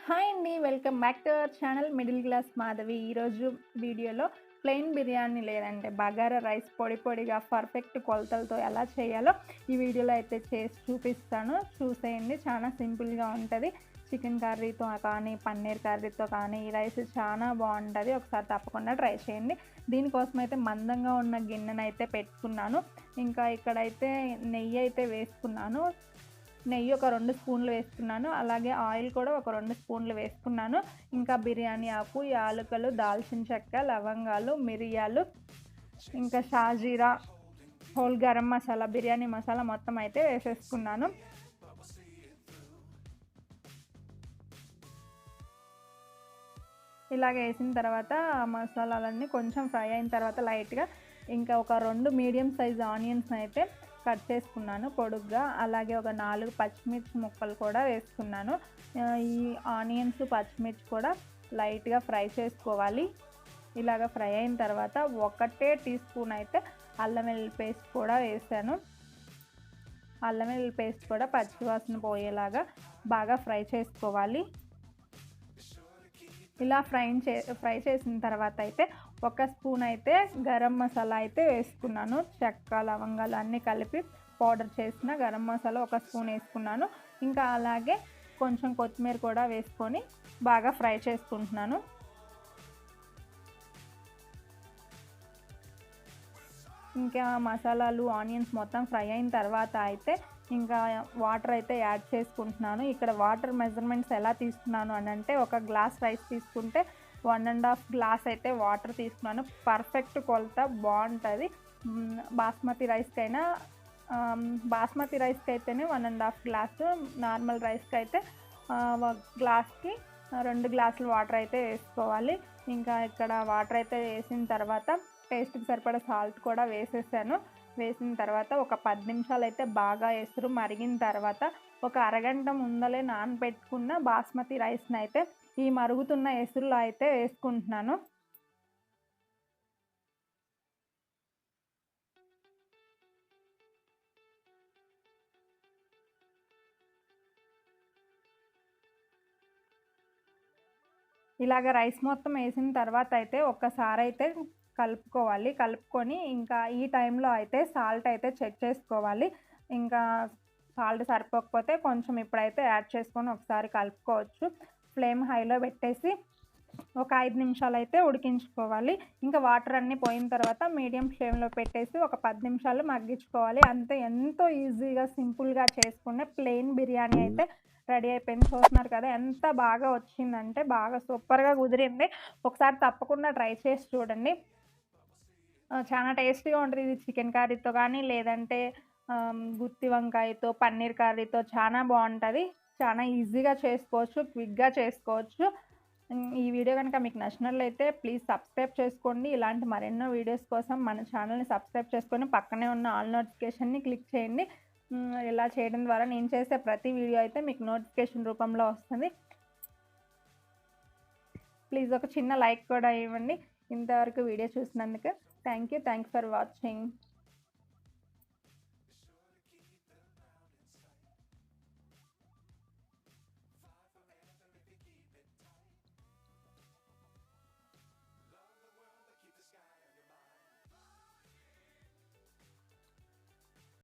Hi అండి, welcome back to our channel middle class Madhavi. ఈరోజు వీడియోలో ప్లెయిన్ బిర్యానీ లేదంటే బగారా రైస్ పొడి పొడిగా పర్ఫెక్ట్ కొలతలతో ఎలా చేయాలో ఈ వీడియోలో అయితే చేసి చూపిస్తాను. చూసేయండి, చాలా సింపుల్గా ఉంటుంది. చికెన్ కర్రీతో కానీ పన్నీర్ కర్రీతో కానీ ఈ రైస్ చాలా బాగుంటుంది. ఒకసారి తప్పకుండా ట్రై చేయండి. దీనికోసం అయితే మందంగా ఉన్న గిన్నెను అయితే పెట్టుకున్నాను. ఇంకా ఇక్కడైతే నెయ్యి అయితే వేసుకున్నాను. నెయ్యి ఒక 2 స్పూన్లు వేసుకున్నాను. అలాగే ఆయిల్ కూడా ఒక 2 స్పూన్లు వేసుకున్నాను. ఇంకా బిర్యానీ ఆకు, యాలకులు, దాల్చిన చెక్క, లవంగాలు, మిరియాలు, ఇంకా షాజీరా, హోల్ గరం మసాలా, బిర్యానీ మసాలా మొత్తం అయితే వేసేసుకున్నాను. ఇలాగ వేసిన తర్వాత ఆ మసాలాలన్నీ కొంచెం ఫ్రై అయిన తర్వాత లైట్గా ఇంకా ఒక 2 మీడియం సైజ్ ఆనియన్స్ అయితే కట్ చేసుకున్నాను పొడుగ్గా. అలాగే ఒక 4 పచ్చిమిర్చి ముక్కలు కూడా వేసుకున్నాను. ఈ ఆనియన్స్, పచ్చిమిర్చి కూడా లైట్గా ఫ్రై చేసుకోవాలి. ఇలాగ ఫ్రై అయిన తర్వాత 1 టీ స్పూన్ అయితే అల్లం వెల్లుల్లి పేస్ట్ కూడా వేసాను. అల్లం వెల్లుల్లి పేస్ట్ కూడా పచ్చివాసన పోయేలాగా బాగా ఫ్రై చేసుకోవాలి. ఇలా ఫ్రై చేసిన తర్వాత అయితే 1 స్పూన్ అయితే గరం మసాలా అయితే వేసుకున్నాను. చెక్క, లవంగాలు అన్నీ కలిపి పౌడర్ చేసిన గరం మసాలా 1 స్పూన్ వేసుకున్నాను. ఇంకా అలాగే కొంచెం కొత్తిమీర కూడా వేసుకొని బాగా ఫ్రై చేసుకుంటున్నాను. ఇంకా మసాలాలు, ఆనియన్స్ మొత్తం ఫ్రై అయిన తర్వాత అయితే ఇంకా వాటర్ అయితే యాడ్ చేసుకుంటున్నాను. ఇక్కడ వాటర్ మెజర్మెంట్స్ ఎలా తీసుకున్నాను అని అంటే, ఒక గ్లాస్ రైస్ తీసుకుంటే 1.5 గ్లాస్ అయితే వాటర్ తీసుకున్నాను. పర్ఫెక్ట్ కొలత, బాగుంటుంది. బాస్మతి రైస్కి అయితేనే 1.5 గ్లాసు, నార్మల్ రైస్కి అయితే గ్లాస్కి 2 గ్లాసులు వాటర్ అయితే వేసుకోవాలి. ఇంకా ఇక్కడ వాటర్ అయితే వేసిన తర్వాత టేస్ట్కి సరిపడా సాల్ట్ కూడా వేసేసాను. వేసిన తర్వాత ఒక 10 నిమిషాలు అయితే బాగా ఎసురు మరిగిన తర్వాత ఒక అరగంట ముందలే నానబెట్టుకున్న బాస్మతి రైస్ని అయితే ఈ మరుగుతున్న ఎసురులో అయితే వేసుకుంటున్నాను. ఇలాగ రైస్ మొత్తం వేసిన తర్వాత అయితే ఒక్కసారి అయితే కలుపుకొని ఇంకా ఈ టైంలో అయితే సాల్ట్ అయితే చెక్ చేసుకోవాలి. ఇంకా సాల్ట్ సరిపోకపోతే కొంచెం ఇప్పుడైతే యాడ్ చేసుకొని ఒకసారి కలుపుకోవచ్చు. ఫ్లేమ్ హైలో పెట్టేసి ఒక 5 నిమిషాలు అయితే ఉడికించుకోవాలి. ఇంకా వాటర్ అన్నీ పోయిన తర్వాత మీడియం ఫ్లేమ్లో పెట్టేసి ఒక 10 నిమిషాలు మగ్గించుకోవాలి. అంతే, ఎంతో ఈజీగా సింపుల్గా చేసుకునే ప్లెయిన్ బిర్యానీ అయితే రెడీ అయిపోయింది. చూస్తున్నారు కదా ఎంత బాగా వచ్చిందంటే, బాగా సూపర్గా కుదిరింది. ఒకసారి తప్పకుండా ట్రై చేసి చూడండి. చాలా టేస్టీగా ఉంటుంది. ఇది చికెన్ కర్రీతో కానీ లేదంటే గుత్తి వంకాయతో, పన్నీర్ కర్రీతో చాలా బాగుంటుంది. చాలా ఈజీగా చేసుకోవచ్చు, క్విక్గా చేసుకోవచ్చు. ఈ వీడియో కనుక మీకు నచ్చినట్లయితే ప్లీజ్ సబ్స్క్రైబ్ చేసుకోండి. ఇలాంటి మరెన్నో వీడియోస్ కోసం మన ఛానల్ని సబ్స్క్రైబ్ చేసుకొని పక్కనే ఉన్న ఆల్ నోటిఫికేషన్ని క్లిక్ చేయండి. ఇలా చేయడం ద్వారా నేను చేసే ప్రతి వీడియో అయితే మీకు నోటిఫికేషన్ రూపంలో వస్తుంది. ప్లీజ్ ఒక చిన్న లైక్ కూడా ఇవ్వండి. ఇంతవరకు వీడియో చూసినందుకు థ్యాంక్ యూ ఫర్ వాచింగ్.